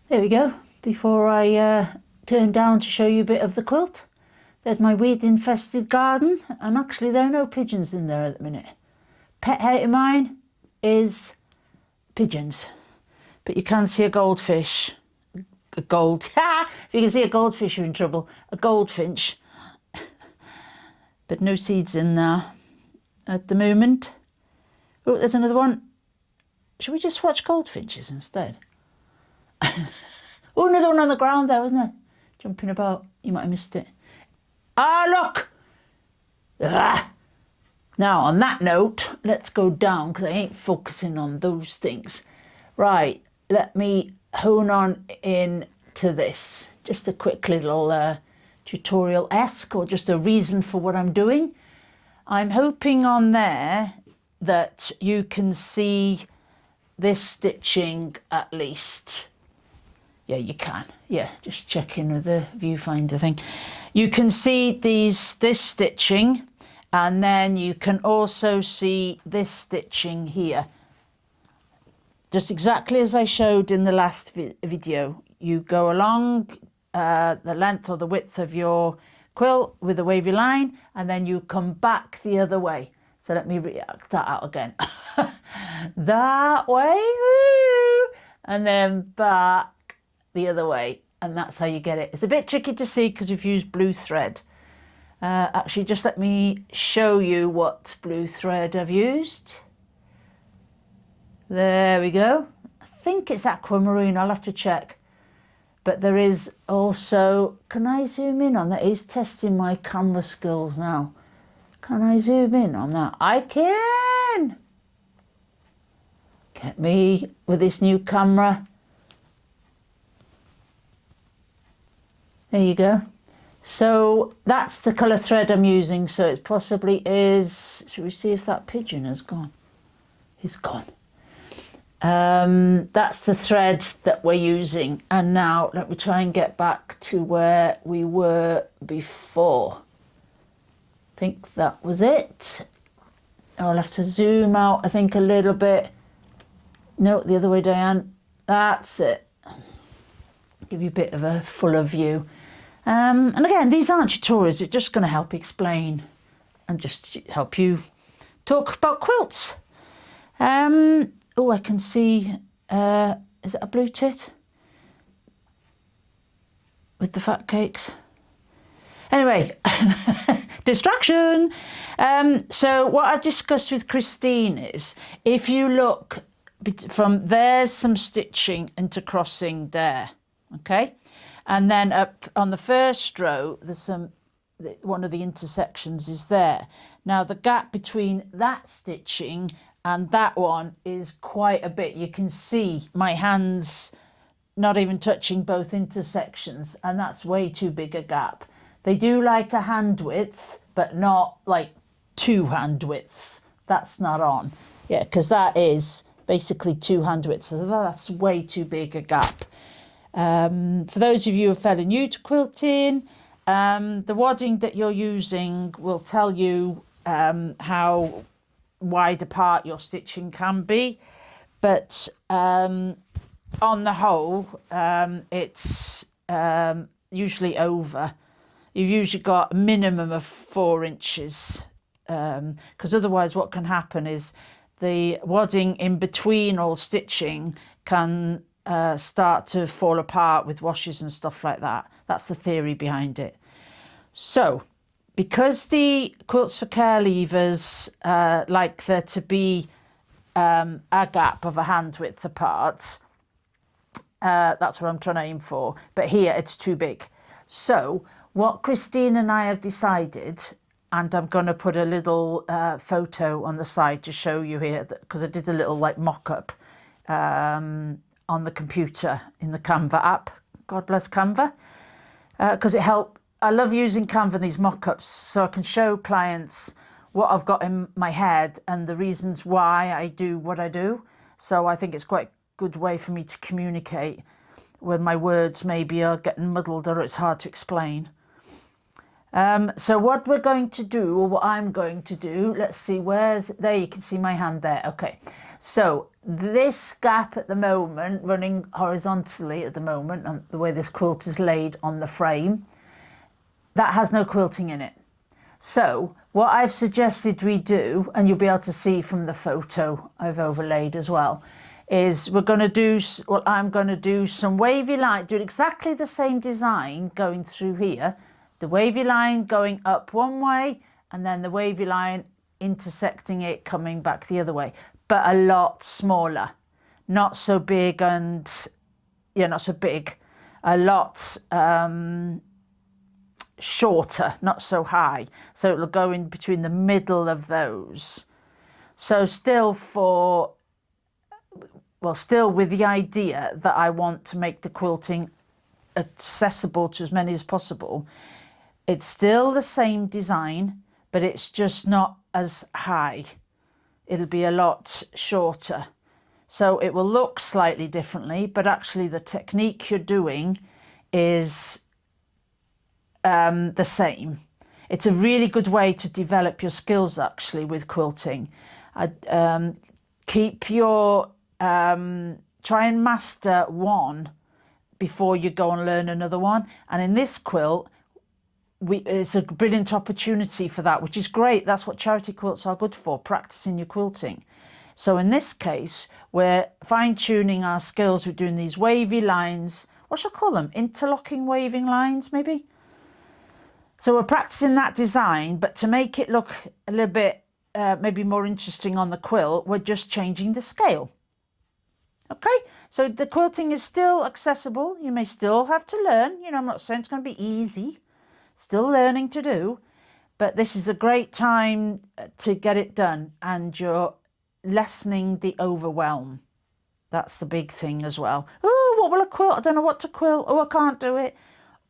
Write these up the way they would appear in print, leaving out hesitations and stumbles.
There we go. Before I turn down to show you a bit of the quilt, there's my weed infested garden, and actually there are no pigeons in there at the minute. Pet hate of mine is pigeons, but you can see a goldfish. If you can see a goldfish, you're in trouble. A goldfinch, but no seeds in there at the moment. Oh, there's another one. Should we just watch goldfinches instead? Oh, another one on the ground there, wasn't there? Jumping about. You might have missed it. Ah, look! Ah! Now, on that note, let's go down, because I ain't focusing on those things. Right, let me hone on in to this. Just a quick little tutorial-esque, or just a reason for what I'm doing. I'm hoping on there that you can see this stitching at least. Yeah, you can. Yeah, just check in with the viewfinder thing. You can see this stitching, and then you can also see this stitching here. Just exactly as I showed in the last video. You go along the length or the width of your quilt with a wavy line, and then you come back the other way. So let me react that out again. That way, and then back the other way, and that's how you get it. It's a bit tricky to see because we've used blue thread. Actually, just let me show you what blue thread I've used. There we go. I think it's aquamarine, I'll have to check. But there is also, can I zoom in on that? He's testing my camera skills now. Can I zoom in on that? I can! Get me with this new camera. There you go. So that's the colour thread I'm using. So it possibly is, should we see if that pigeon has gone? He's gone. That's the thread that we're using. And now let me try and get back to where we were before. I think that was it. I'll have to zoom out, I think, a little bit. No, the other way, Diane. That's it. Give you a bit of a fuller view. And again, these aren't tutorials, it's just going to help explain and just help you talk about quilts. Oh, I can see, is it a blue tit? With the fat cakes? Anyway, distraction. So what I've discussed with Christine is, if you look from, there's some stitching intercrossing there, okay? And then up on the first row, there's some, one of the intersections is there. Now the gap between that stitching and that one is quite a bit. You can see my hands not even touching both intersections, and that's way too big a gap. They do like a hand width, but not like 2 hand widths. That's not on. Yeah, because that is basically 2 hand widths. So that's way too big a gap. For those of you who are fairly new to quilting, the wadding that you're using will tell you how wide apart your stitching can be, but on the whole, it's usually over. You've usually got a minimum of 4 inches, because otherwise what can happen is the wadding in between all stitching can start to fall apart with washes and stuff like that. That's the theory behind it. So because the Quilts for Care levers like there to be a gap of a hand width apart, that's what I'm trying to aim for, but here it's too big. So what Christine and I have decided, and I'm going to put a little photo on the side to show you here, because I did a little like mock-up on the computer in the Canva app. God bless Canva, because it helped. I love using Canva in these mock-ups so I can show clients what I've got in my head and the reasons why I do what I do. So I think it's quite a good way for me to communicate when my words maybe are getting muddled or it's hard to explain. So what we're going to do, or what I'm going to do, let's see, where's, there you can see my hand there. Okay, So this gap at the moment, running horizontally at the moment, and the way this quilt is laid on the frame, that has no quilting in it. So what I've suggested we do, and you'll be able to see from the photo I've overlaid as well, is we're going to do, well, I'm going to do some wavy line, do exactly the same design going through here, the wavy line going up one way, and then the wavy line intersecting it coming back the other way, but a lot smaller, not so big, and yeah, not so big, a lot shorter, not so high, so it'll go in between the middle of those. So still still with the idea that I want to make the quilting accessible to as many as possible. It's still the same design, but it's just not as high. It'll be a lot shorter. So it will look slightly differently, but actually the technique you're doing is the same. It's a really good way to develop your skills actually with quilting. Keep your try and master one before you go and learn another one. And in this quilt, it's a brilliant opportunity for that, which is great. That's what charity quilts are good for, practicing your quilting. So in this case, we're fine-tuning our skills. We're doing these wavy lines. What shall I call them? Interlocking waving lines, maybe? So we're practicing that design, but to make it look a little bit maybe more interesting on the quilt, we're just changing the scale. Okay, so the quilting is still accessible. You may still have to learn. You know, I'm not saying it's going to be easy. Still learning to do, but this is a great time to get it done, and you're lessening the overwhelm. That's the big thing as well. Oh, what will I quilt? I don't know what to quilt. Oh, I can't do it.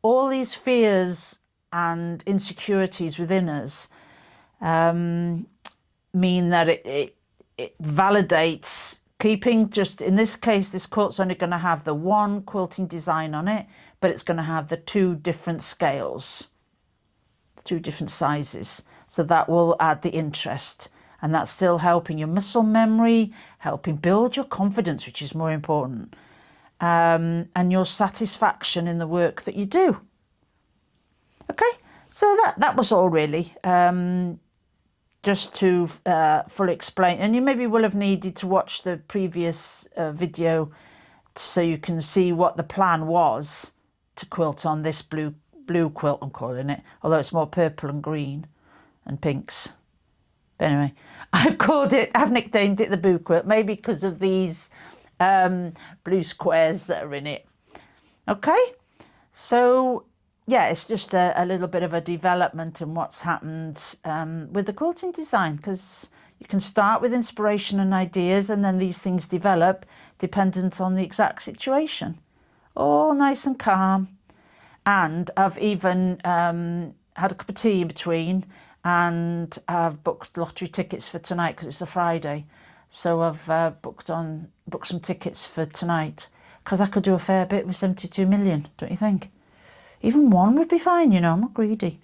All these fears and insecurities within us mean that it validates keeping, just in this case, this quilt's only going to have the one quilting design on it, but it's going to have the two different scales, two different sizes. So that will add the interest, and that's still helping your muscle memory, helping build your confidence, which is more important, and your satisfaction in the work that you do. Okay, so that was all really, just to fully explain. And you maybe will have needed to watch the previous video so you can see what the plan was to quilt on this blue quilt, I'm calling it, although it's more purple and green and pinks. But anyway, I've nicknamed it the blue quilt, maybe because of these blue squares that are in it. Okay, so yeah, it's just a little bit of a development in what's happened with the quilting design, because you can start with inspiration and ideas, and then these things develop dependent on the exact situation. All nice and calm. And I've even had a cup of tea in between, and I've booked lottery tickets for tonight because it's a Friday. So I've booked some tickets for tonight, because I could do a fair bit with 72 million, don't you think? Even one would be fine, you know, I'm not greedy.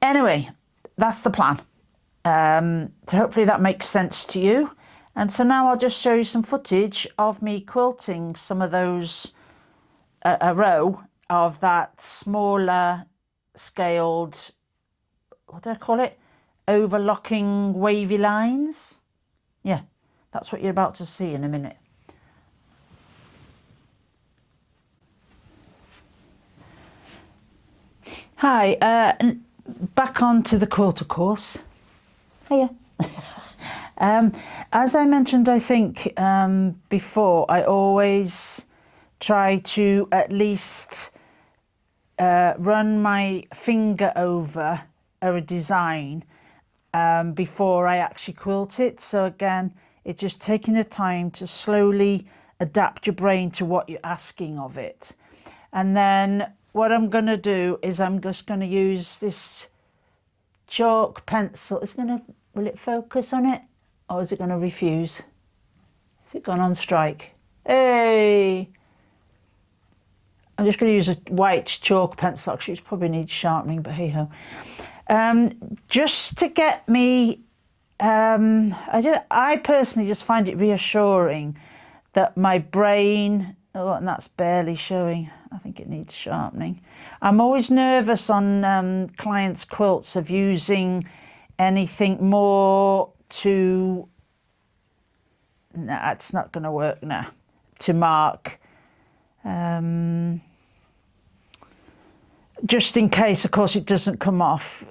Anyway, that's the plan. So hopefully that makes sense to you. And so now I'll just show you some footage of me quilting some of those, a row of that smaller scaled, what do I call it? Overlocking wavy lines. Yeah, that's what you're about to see in a minute. Hi, back onto the quilter course. Hiya. As I mentioned, I think before, I always try to at least run my finger over a design before I actually quilt it. So again, it's just taking the time to slowly adapt your brain to what you're asking of it. And then what I'm going to do is I'm just going to use this chalk pencil. Will it focus on it, or is it going to refuse? Is it gone on strike? Hey! I'm just going to use a white chalk pencil. Actually, it probably needs sharpening, but hey ho. Just to get me I personally just find it reassuring that my brain, oh, and that's barely showing. I think it needs sharpening. I'm always nervous on clients' quilts of using anything more to, nah, it's not going to work now, to mark. Just in case, of course, it doesn't come off.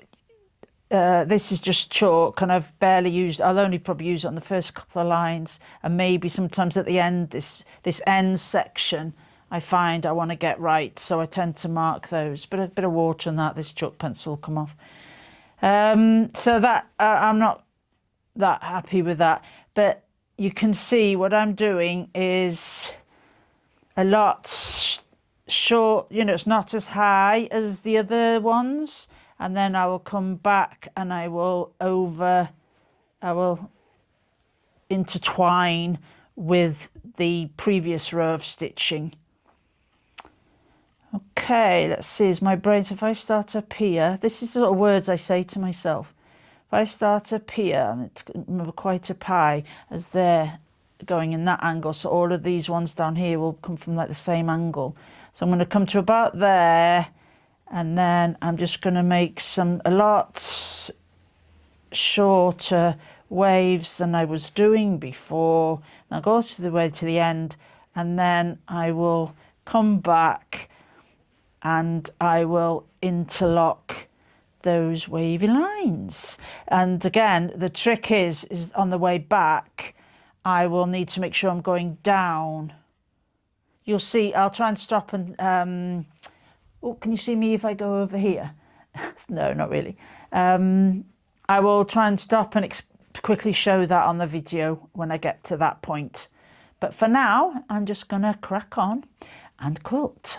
This is just chalk, and I've barely used, I'll only probably use it on the first couple of lines, and maybe sometimes at the end, this end section, I find I want to get right, so I tend to mark those. But a bit of water on that, this chalk pencil will come off. So that, I'm not that happy with that. But you can see what I'm doing is a lot short, you know, it's not as high as the other ones. And then I will come back and I will intertwine with the previous row of stitching. Okay, let's see, is my brain, so if I start up here, this is the sort of words I say to myself. If I start up here, and it's quite up high as they're going in that angle, so all of these ones down here will come from like the same angle. So I'm going to come to about there, and then I'm just going to make a lot shorter waves than I was doing before. I'll go to the way to the end, and then I will come back and I will interlock those wavy lines. And again, the trick is on the way back, I will need to make sure I'm going down. You'll see, I'll try and stop and, oh, can you see me if I go over here? No, not really. I will try and stop and quickly show that on the video when I get to that point. But for now, I'm just going to crack on and quilt.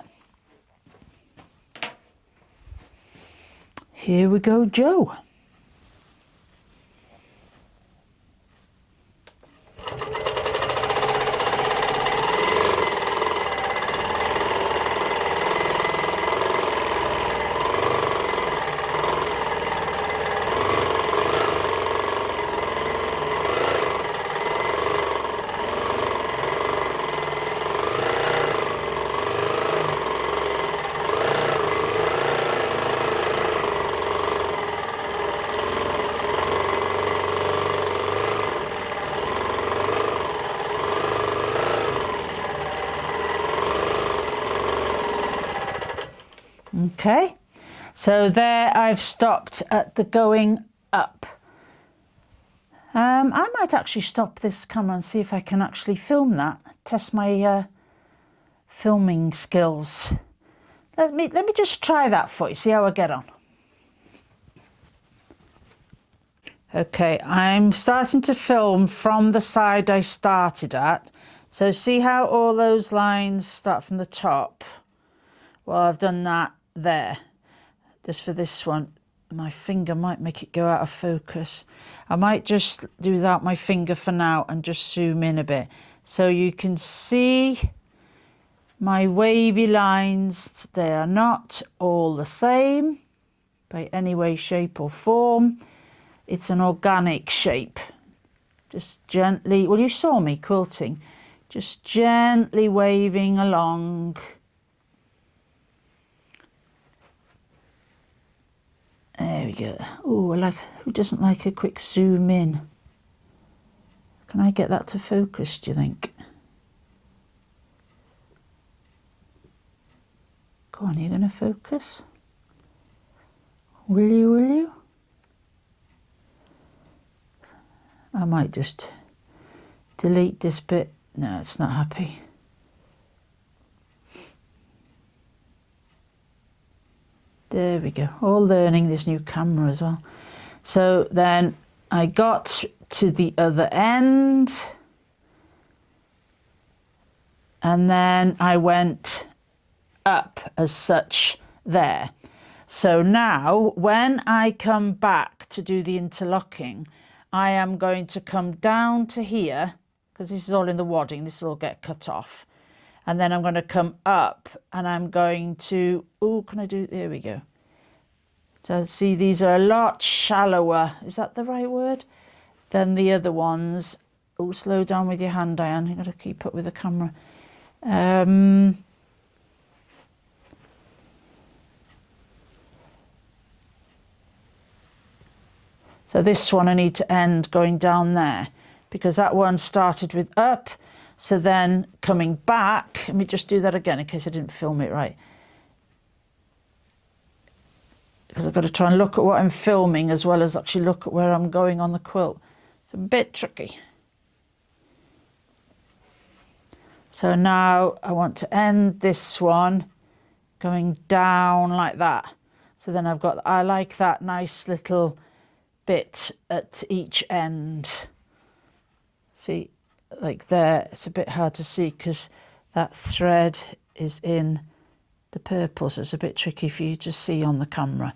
Here we go, Joe. Okay, so there I've stopped at the going up. I might actually stop this camera and see if I can actually film that, test my filming skills. Let me just try that for you, see how I get on. Okay, I'm starting to film from the side I started at. So see how all those lines start from the top? Well, I've done that there. Just for this one, my finger might make it go out of focus. I might just do without my finger for now and just zoom in a bit. So you can see my wavy lines, they are not all the same by any way, shape or form. It's an organic shape. Just gently, well, you saw me quilting, just gently waving along. There we go. Oh, who doesn't like a quick zoom in? Can I get that to focus, do you think? Go on, you're going to focus? Will you? I might just delete this bit. No, it's not happy. There we go. All learning this new camera as well. So then I got to the other end. And then I went up as such there. So now when I come back to do the interlocking, I am going to come down to here, because this is all in the wadding, this will get cut off. And then I'm going to come up and I'm going to, oh, can I do, there we go. So see, these are a lot shallower. Is that the right word? than the other ones. Oh, slow down with your hand, Diane. You've got to keep up with the camera. So this one I need to end going down there, because that one started with up. So then coming back, let me just do that again in case I didn't film it right. Because I've got to try and look at what I'm filming as well as actually look at where I'm going on the quilt. It's a bit tricky. So now I want to end this one going down like that. So then I've got, I like that nice little bit at each end. See, like there, it's a bit hard to see because that thread is in the purple, so it's a bit tricky for you to see on the camera.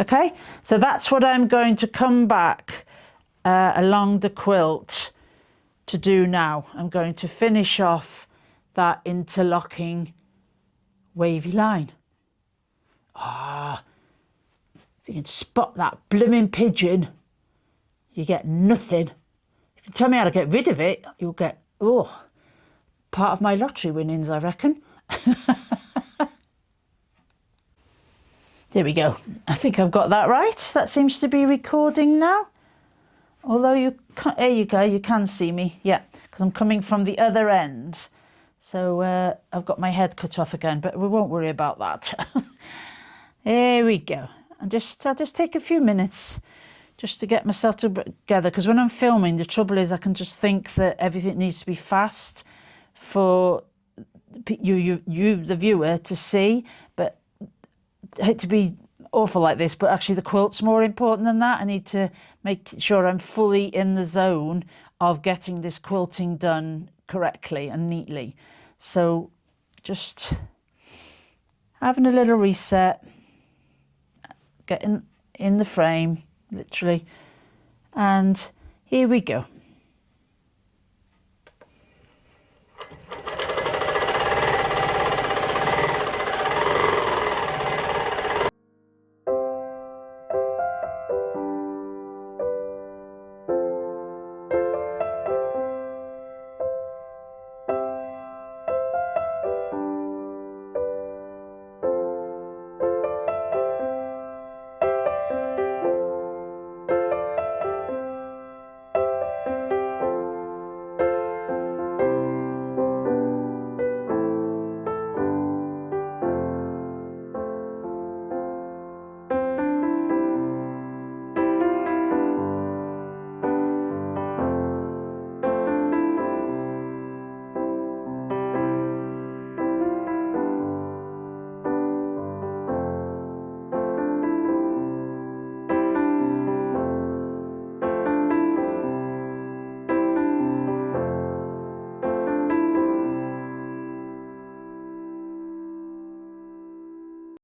Okay, so that's what I'm going to come back along the quilt to do now. I'm going to finish off that interlocking wavy line. If you can spot that blooming pigeon, you get nothing. If you tell me how to get rid of it, you'll get, part of my lottery winnings, I reckon. There we go. I think I've got that right. That seems to be recording now. Although you can't, there you go, you can see me. Yeah, because I'm coming from the other end. So I've got my head cut off again, but we won't worry about that. There we go. I'll just take a few minutes just to get myself together, because when I'm filming, the trouble is I can just think that everything needs to be fast for you, the viewer, to see. But I hate to be awful like this, but actually the quilt's more important than that. I need to make sure I'm fully in the zone of getting this quilting done correctly and neatly. So just having a little reset, getting in the frame, literally, and here we go.